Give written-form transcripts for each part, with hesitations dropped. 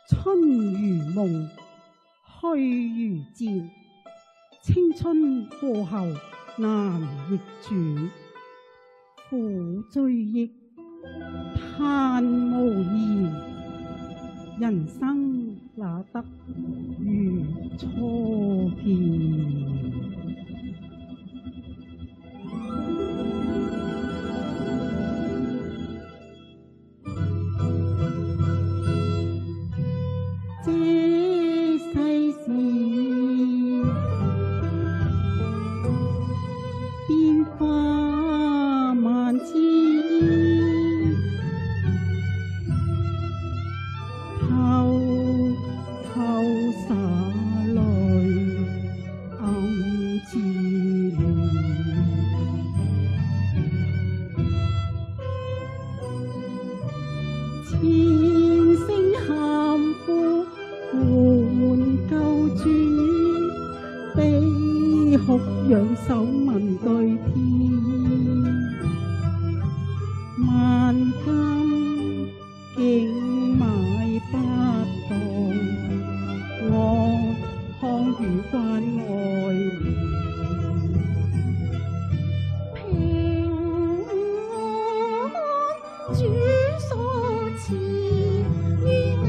春如夢，去如箭，青春過後難逆轉。苦追憶，嘆無言，人生那得如初見。這世事變化萬千，偷偷灑淚暗自憐。千聲喊呼喚救主，悲哭仰首問對天。萬金竟買不到我康與關愛憐。平安主所賜，於危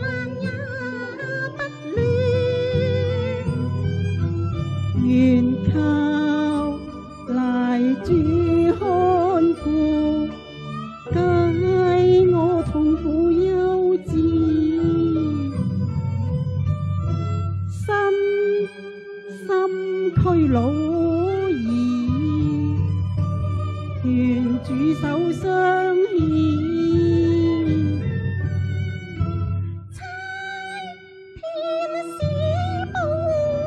難也不亂。願靠賴主看顧，解我痛苦憂志。心俱老矣，願主手相牽。差天使保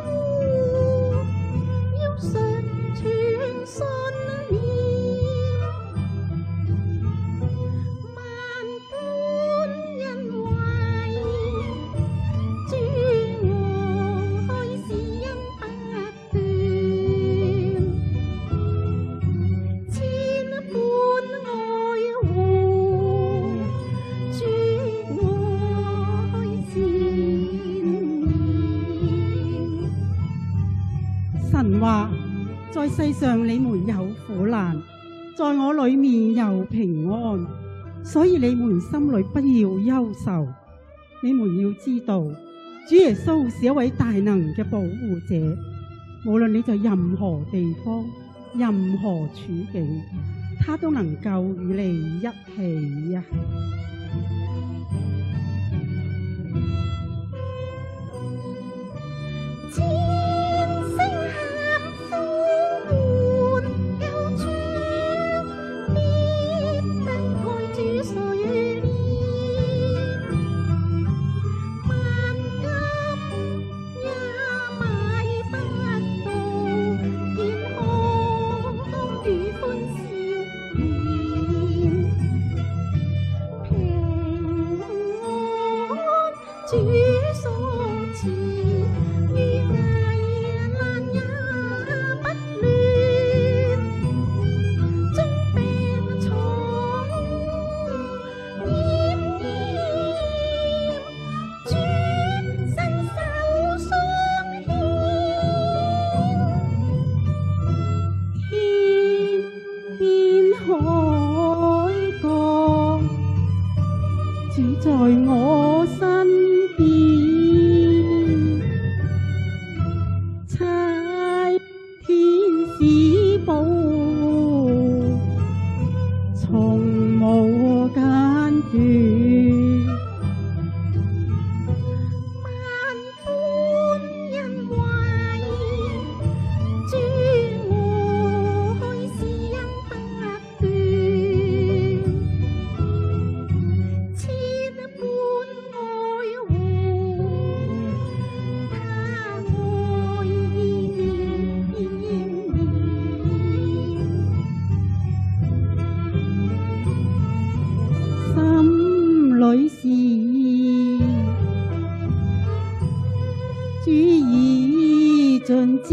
護，要常存信念。萬般恩惠，主我開是恩不斷。千般愛護，主我開善念。神話在世上你們有苦難，在我裏面有平安，所以你們心裏不要憂愁。你們要知道，主耶穌是一位大能嘅保護者，無論你在任何地方、任何處境，他都能夠與你一起呀。千聲喊呼喚救主，必得愛主垂憐。萬金也買不到健康與歡笑臉。平安主所賜，於危難也不亂。終病床奄奄，主伸手相牽。天邊海角，主在我身邊。差天使保護，從無間斷。萬般恩惠，主我開是恩不斷。千般愛護，他愛意念綿綿。心裏是主已盡知。